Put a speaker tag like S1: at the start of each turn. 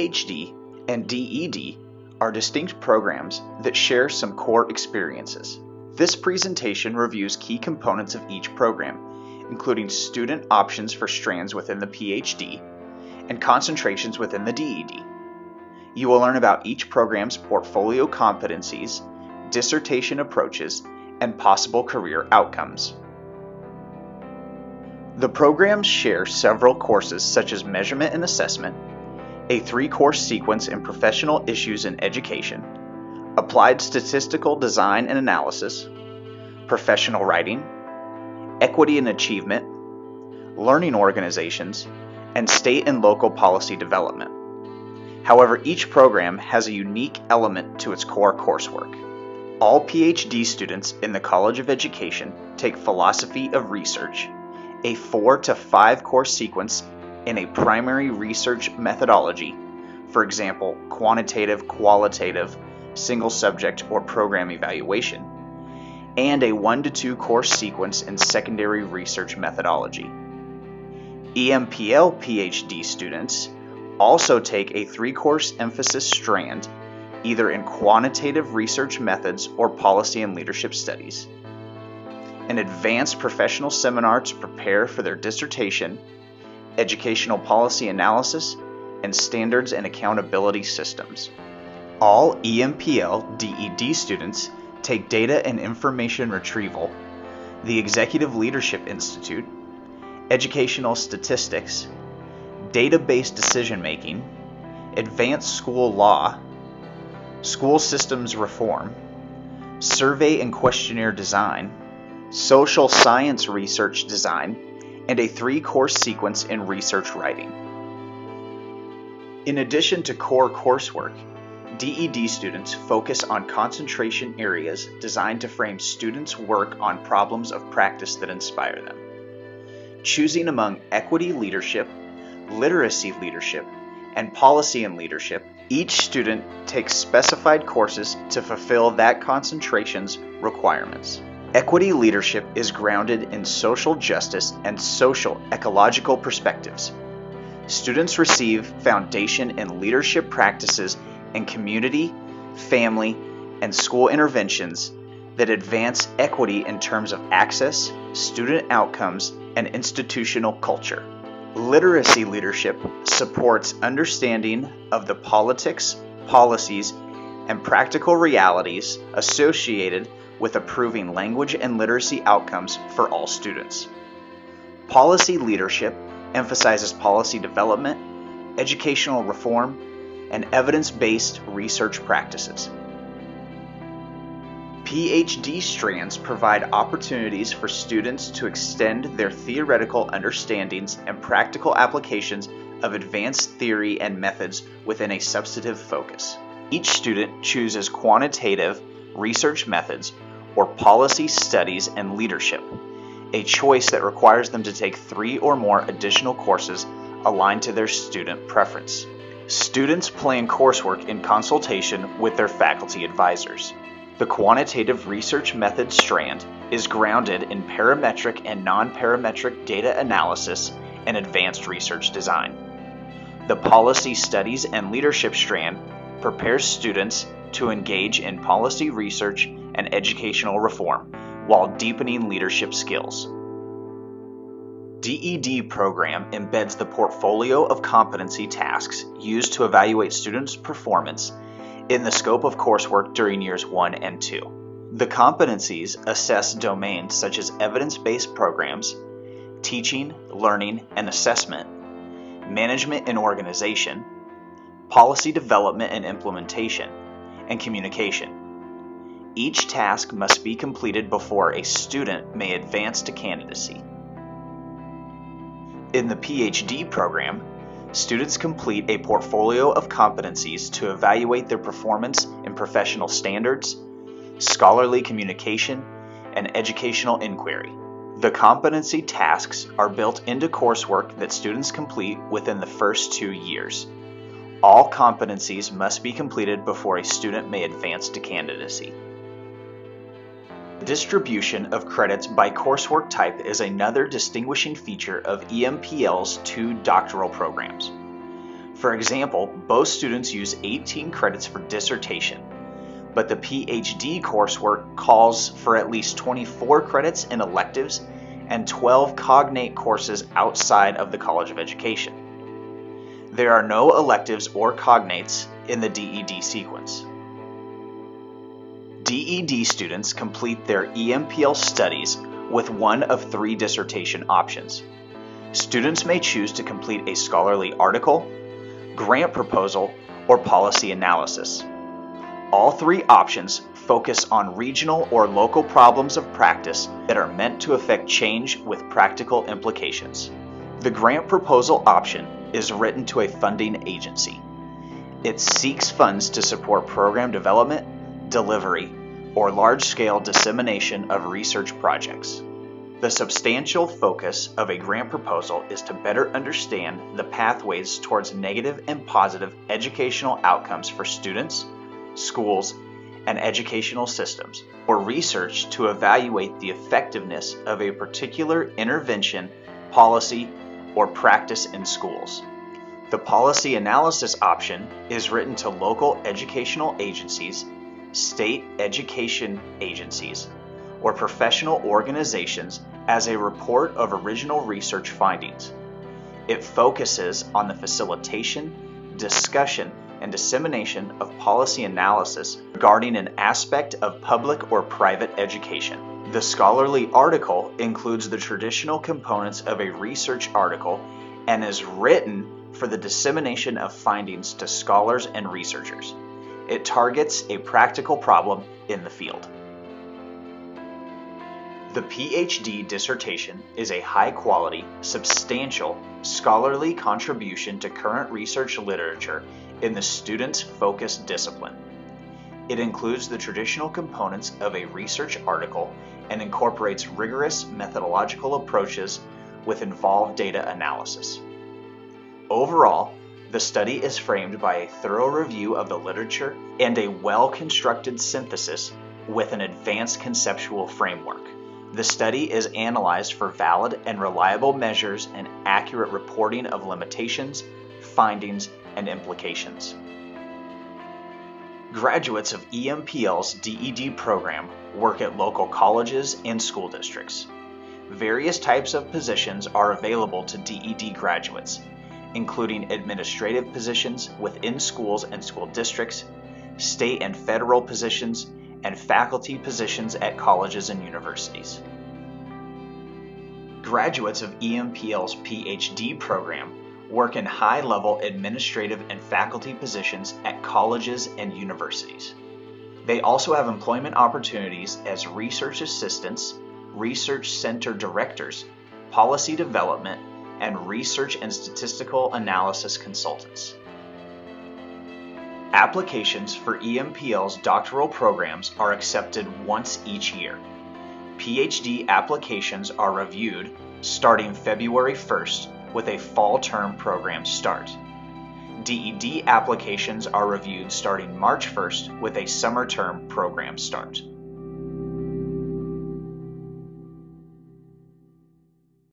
S1: Ph.D. and D.Ed are distinct programs that share some core experiences. This presentation reviews key components of each program, including student options for strands within the Ph.D. and concentrations within the D.Ed. You will learn about each program's portfolio competencies, dissertation approaches, and possible career outcomes. The programs share several courses such as Measurement and Assessment, a 3-course sequence in Professional Issues in Education, Applied Statistical Design and Analysis, Professional Writing, Equity and Achievement, Learning Organizations, and State and Local Policy Development. However, each program has a unique element to its core coursework. All Ph.D. students in the College of Education take Philosophy of Research, a 4 to 5 course sequence in a primary research methodology, for example, quantitative, qualitative, single subject, or program evaluation, and a 1 to 2 course sequence in secondary research methodology. EMPL Ph.D. students also take a 3-course emphasis strand, either in quantitative research methods or policy and leadership studies, an advanced professional seminar to prepare for their dissertation, educational policy analysis, and standards and accountability systems. All EMPL D.Ed. students take data and information retrieval, the Executive Leadership Institute, educational statistics, database decision-making, advanced school law, school systems reform, survey and questionnaire design, social science research design, and a 3-course sequence in research writing. In addition to core coursework, D.Ed. students focus on concentration areas designed to frame students' work on problems of practice that inspire them. Choosing among equity leadership, literacy leadership, and policy and leadership, each student takes specified courses to fulfill that concentration's requirements. Equity leadership is grounded in social justice and social ecological perspectives. Students receive foundation in leadership practices in community, family, and school interventions that advance equity in terms of access, student outcomes, and institutional culture. Literacy leadership supports understanding of the politics, policies, and practical realities associated with improving language and literacy outcomes for all students. Policy leadership emphasizes policy development, educational reform, and evidence-based research practices. Ph.D. strands provide opportunities for students to extend their theoretical understandings and practical applications of advanced theory and methods within a substantive focus. Each student chooses quantitative research methods or policy studies and leadership, a choice that requires them to take 3 or more additional courses aligned to their student preference. Students plan coursework in consultation with their faculty advisors. The quantitative research method strand is grounded in parametric and non-parametric data analysis and advanced research design. The policy studies and leadership strand prepares students to engage in policy research and educational reform while deepening leadership skills. D.Ed. program embeds the portfolio of competency tasks used to evaluate students' performance in the scope of coursework during years 1 and 2. The competencies assess domains such as evidence-based programs, teaching, learning, and assessment, management and organization, policy development and implementation, and communication. Each task must be completed before a student may advance to candidacy. In the Ph.D. program, students complete a portfolio of competencies to evaluate their performance in professional standards, scholarly communication, and educational inquiry. The competency tasks are built into coursework that students complete within the first 2 years. All competencies must be completed before a student may advance to candidacy. Distribution of credits by coursework type is another distinguishing feature of EMPL's 2 doctoral programs. For example, both students use 18 credits for dissertation, but the Ph.D. coursework calls for at least 24 credits in electives and 12 cognate courses outside of the College of Education. There are no electives or cognates in the DED sequence. DED students complete their EMPL studies with one of 3 dissertation options. Students may choose to complete a scholarly article, grant proposal, or policy analysis. All 3 options focus on regional or local problems of practice that are meant to affect change with practical implications. The grant proposal option is written to a funding agency. It seeks funds to support program development, delivery, or large-scale dissemination of research projects. The substantial focus of a grant proposal is to better understand the pathways towards negative and positive educational outcomes for students, schools, and educational systems, or research to evaluate the effectiveness of a particular intervention, policy, or practice in schools. The policy analysis option is written to local educational agencies, state education agencies, or professional organizations as a report of original research findings. It focuses on the facilitation, discussion, and dissemination of policy analysis regarding an aspect of public or private education. The scholarly article includes the traditional components of a research article and is written for the dissemination of findings to scholars and researchers. It targets a practical problem in the field. The Ph.D. dissertation is a high-quality, substantial, scholarly contribution to current research literature in the student's focused discipline. It includes the traditional components of a research article and incorporates rigorous methodological approaches with involved data analysis. Overall, the study is framed by a thorough review of the literature and a well-constructed synthesis with an advanced conceptual framework. The study is analyzed for valid and reliable measures and accurate reporting of limitations, findings, and implications. Graduates of EMPL's DED program work at local colleges and school districts. Various types of positions are available to DED graduates, including administrative positions within schools and school districts, state and federal positions, and faculty positions at colleges and universities. Graduates of EMPL's Ph.D. program work in high-level administrative and faculty positions at colleges and universities. They also have employment opportunities as research assistants, research center directors, policy development, and research and statistical analysis consultants. Applications for EMPL's doctoral programs are accepted once each year. Ph.D. applications are reviewed starting February 1st with a fall term program start. DED applications are reviewed starting March 1st with a summer term program start.